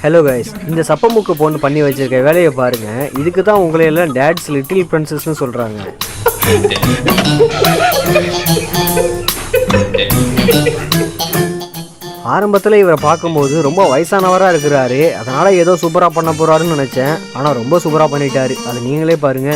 Hello guys, இந்த சப்பமுக்கு பொண்ணு பண்ணி வச்சிருக்க வேலையை பாருங்க. இதுக்கு தான் உங்களை எல்லாம் டேட்ஸ் லிட்டில் பிரின்சஸ்னு சொல்றாங்க. ஆரம்பத்தில் இவரை பார்க்கும்போது ரொம்ப வயசானவராக இருக்கிறாரு. அதனால ஏதோ சூப்பராக பண்ண போறாருன்னு நினைச்சேன். ஆனால் ரொம்ப சூப்பராக பண்ணிட்டாரு. அதை நீங்களே பாருங்க.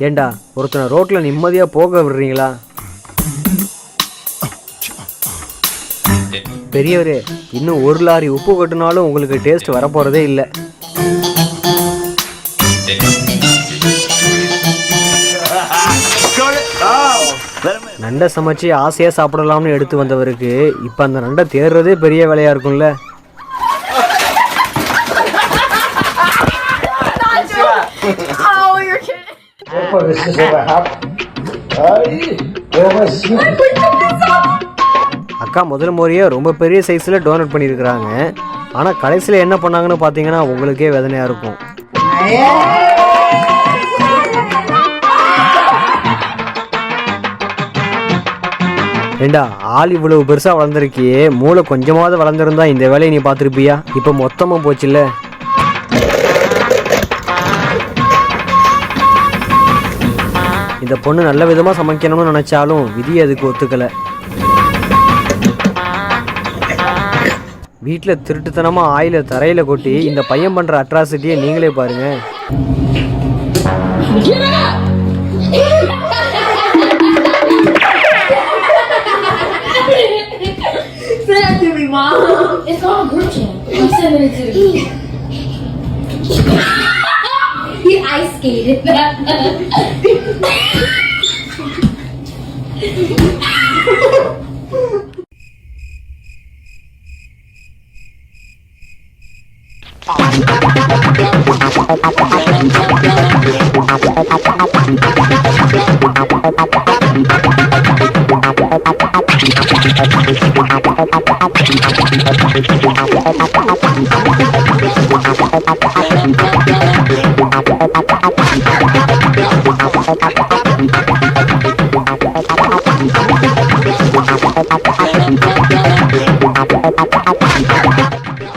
ஏண்டா ஒருத்தனை ரோட்டில் நிம்மதியாக போக விடுறீங்களா? பெரியவரே, இன்னும் ஒரு லாரி உப்பு கொட்டினாலும் உங்களுக்கு டேஸ்ட் வரப்போகிறதே இல்லை. நண்டை சமைச்சு ஆசையாக சாப்பிடலாம்னு எடுத்து வந்தவருக்கு இப்போ அந்த நண்டை தேடுறதே பெரிய வேலையாக இருக்கும்ல. அக்கா முதல் முறையே ரொம்ப பெரிய சைஸில் டோனட் பண்ணியிருக்கிறாங்க. ஆனால் கடைசியில் என்ன பண்ணாங்கன்னு பார்த்தீங்கன்னா உங்களுக்கே வேதனையாக இருக்கும். ஏண்டா ஆள் இவ்வளவு பெருசாக வளர்ந்துருக்கியே, மூளை கொஞ்சமாவது வளர்ந்துருந்தா இந்த வேலையை நீ பார்த்துருப்பியா? இப்போ மொத்தமாக போச்சுல்ல. இந்த பொண்ணு நல்ல விதமாக சமைக்கணும்னு நினச்சாலும் விதி அதுக்கு ஒத்துக்கலை. வீட்டில் திருட்டுத்தனமாக ஆயில தரையில் கொட்டி இந்த பையன் பண்ணுற அட்ராசிட்டியை நீங்களே பாருங்க. I skated that.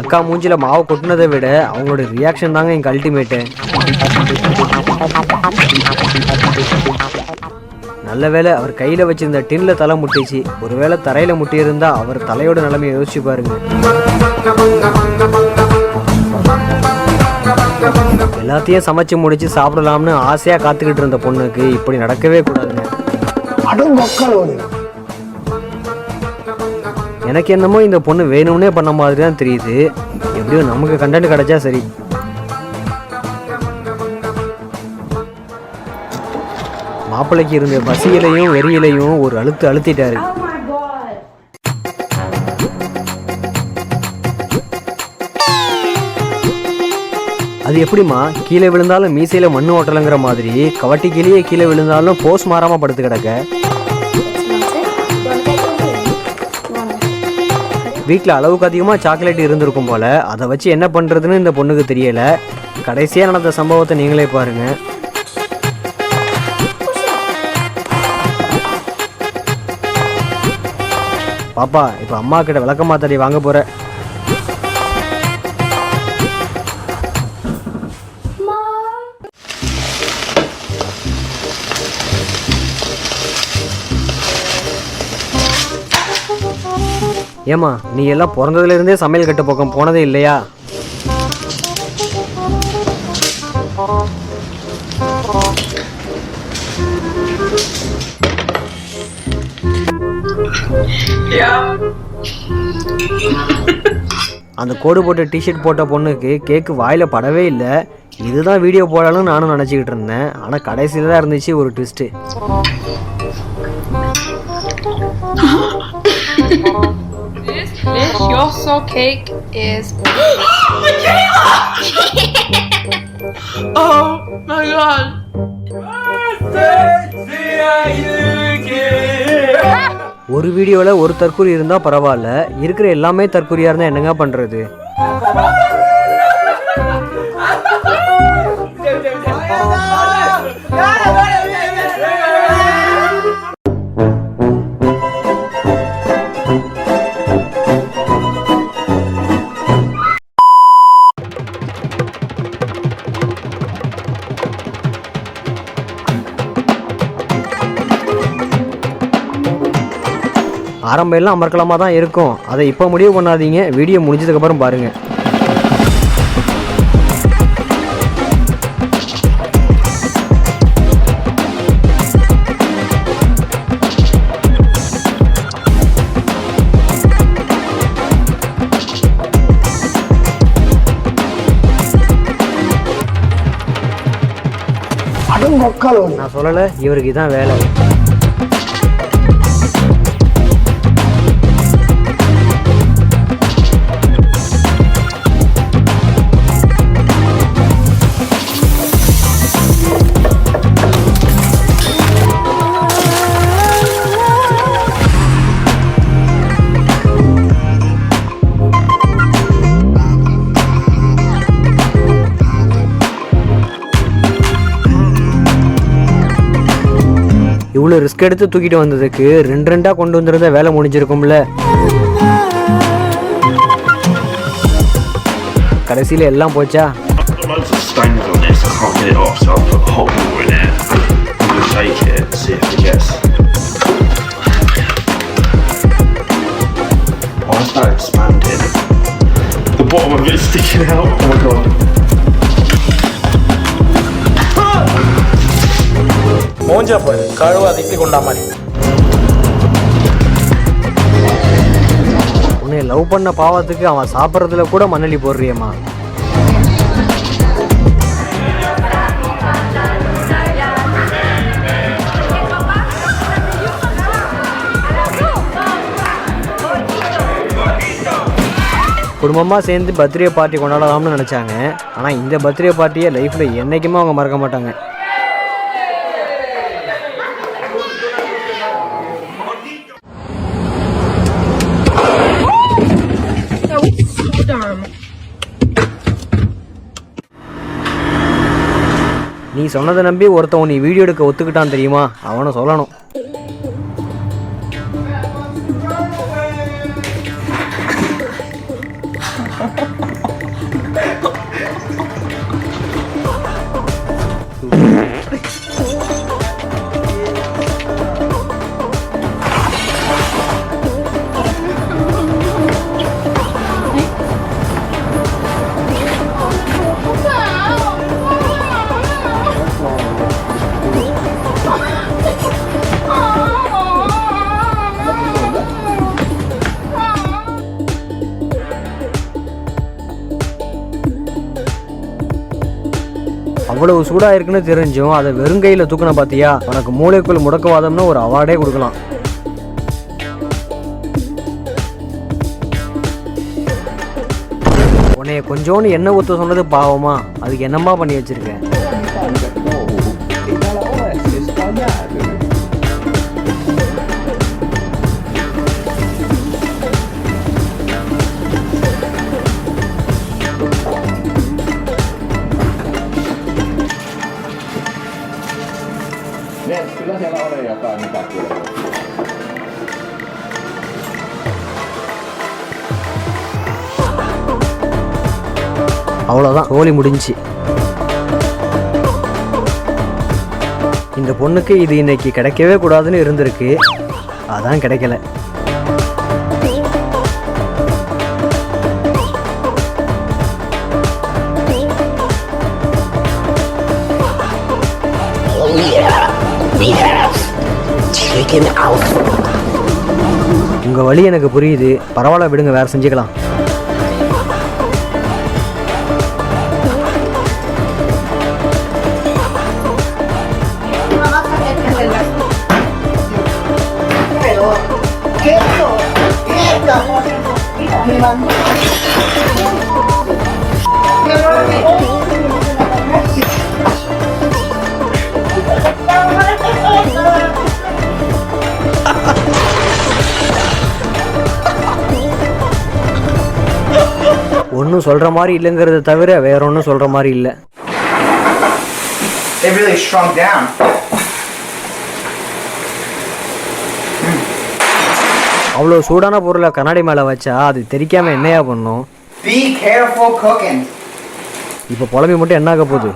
அக்கா மூஞ்சில மாவு கொட்டினதை விட அவங்களோட ரியாக்ஷன் தாங்க எங்க அல்டிமேட்டு. நல்ல வேளை அவர் கையில வச்சிருந்த டின்ல தலை முட்டிச்சு. ஒருவேளை தரையில முட்டி இருந்தா அவர் தலையோட நிலைமையை யோசிச்சு பாருங்க. எல்லாத்தையும் சமைச்சு முடிச்சு சாப்பிடலாம்னு ஆசையா காத்துக்கிட்டு இருந்த பொண்ணுக்கு இப்படி நடக்கவே கூடாதுங்க. எனக்கு என்னமோ இந்த பொண்ணு வேணும்னே பண்ண மாதிரி தான் தெரியுது. எப்படியோ நமக்கு கண்டென்ட் கிடைச்சா சரி. மாப்பிள்ளைக்கு இருந்த பசியிலையும் வெறியிலையும் ஒரு அழுத்திட்டாரு. அது எப்படிமா கீழே விழுந்தாலும் மீசையில மண்ணு ஓட்டலைங்கிற மாதிரி கவட்டி கீழே கீழே விழுந்தாலும் போஸ் மாறாம படுத்து கிடக்க. வீட்டில் அளவுக்கு அதிகமாக சாக்லேட் இருந்திருக்கும் போல. அதை வச்சு என்ன பண்ணுறதுன்னு இந்த பொண்ணுக்கு தெரியல. கடைசியாக நடந்த சம்பவத்தை நீங்களே பாருங்க. பாப்பா, இப்போ அம்மா கிட்ட விளக்கமாத்தடி வாங்க போற. ஏமா, நீ எல்லாம் பிறந்ததுலேருந்தே சமையல் கட்டு பக்கம் போனதே இல்லையா? அந்த கோடு போட்ட டிஷர்ட் போட்ட பொண்ணுக்கு கேக்கு வாயில படவே இல்லை. இதுதான் வீடியோ போடலாம்னு நானும் நினச்சிக்கிட்டு இருந்தேன். ஆனால் கடைசியில் தான் இருந்துச்சு ஒரு twist. Delicioso cake is oh my god. ஒரு வீடியோவில் ஒரு தற்கொலை இருந்தால் பரவாயில்ல, இருக்கிற எல்லாமே தற்கொலையாக இருந்தால் என்னங்க பண்ணுறது? ஆரம்பம் எல்லாம் அமர்க்கலமாக தான் இருக்கும். அதை இப்போ முடிவு பண்ணாதீங்க, வீடியோ முடிஞ்சதுக்கப்புறம் பாருங்கள். நான் சொல்லலை, இவருக்கு இதான் வேலை. இவ்வளோ ரிஸ்க் எடுத்து தூக்கிட்டு வந்ததுக்கு ரெண்டாக கொண்டு வந்திருந்த வேலை முடிஞ்சிருக்கும்ல. கடைசியில் எல்லாம் போச்சா? மூஞ்ச போய் கழுவ திட்டி கொண்டா மாதிரி. உன்னை லவ் பண்ண பாவத்துக்கு அவன் சாப்பிட்றதுல கூட மண்ணலி போடுறியம்மா. குடும்பமாக சேர்ந்து பர்த்டே பார்ட்டி கொண்டாடலாம்னு நினச்சாங்க. ஆனால் இந்த பர்த்டே பார்ட்டியை லைஃப்பில் என்றைக்குமே அவங்க மறக்க மாட்டாங்க. நீ சொன்னதை நம்பி ஒருத்தவன் நீ வீடியோ எடுக்க ஒத்துக்கிட்டான் தெரியுமா? அவனை சொல்லணும். அவ்வளவு சூடாக இருக்குன்னு தெரிஞ்சும் அதை வெறுங்கையில் தூக்கின பார்த்தியா? உனக்கு மூளைக்குள் முடக்கவாதம்னு ஒரு அவார்டே கொடுக்கலாம். உன்னைய கொஞ்சோன்னு எண்ணெய் ஊற்ற சொன்னது பாவமா? அதுக்கு என்னம்மா பண்ணி வச்சிருக்கேன்? Kyllä siellä oli jotain mitä kyllä. அவ்வளோதான், சோலி முடிஞ்சு. இந்த பொண்ணுக்கு இது இன்னைக்கு கிடைக்கவே கூடாதுன்னு இருந்திருக்கு, அதான் கிடைக்கல. உங்க வழி எனக்கு புரியுது, பரவாயில்ல விடுங்க, வேற செஞ்சுக்கலாம். ஒன்றும் சொல்கிற மாதிரி இல்லைங்கிறத தவிர வேற ஒன்றும் சொல்கிற மாதிரி இல்லை. They really shrunk down. அவ்வளோ சூடான பொருளை கண்ணாடி மேலே வச்சா அது தெரிக்காம என்னையா பண்ணும்? Be careful cooking. இப்போ புலம்பி மட்டும் என்ன ஆக போகுது?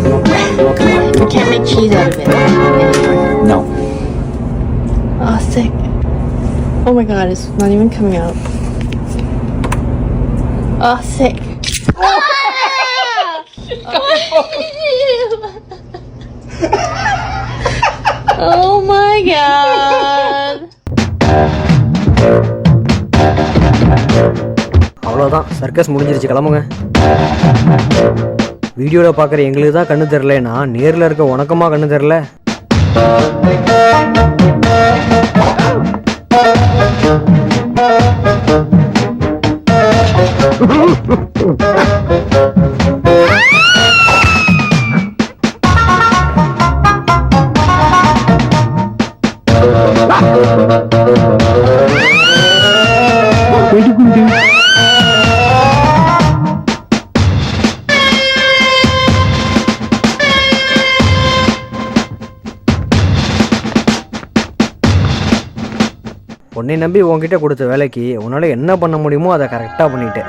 We can't make cheese out of it anymore. No. Oh, sick. Oh my god, it's not even coming out. Oh, sick. Oh my god. அவ்வளோதான், சர்க்கஸ் முடிஞ்சிருச்சு, கிளம்புங்க. வீடியோவில் பார்க்குற எங்களுக்கு தான் கண்ணு தெரிலனா நேரில் இருக்க உனக்கமா கண்ணு தெரில? உன்னை நம்பி உன்கிட்ட கொடுத்த வேலைக்கு உன்னால் என்ன பண்ண முடியுமோ அதை கரெக்டாக பண்ணிட்டேன்.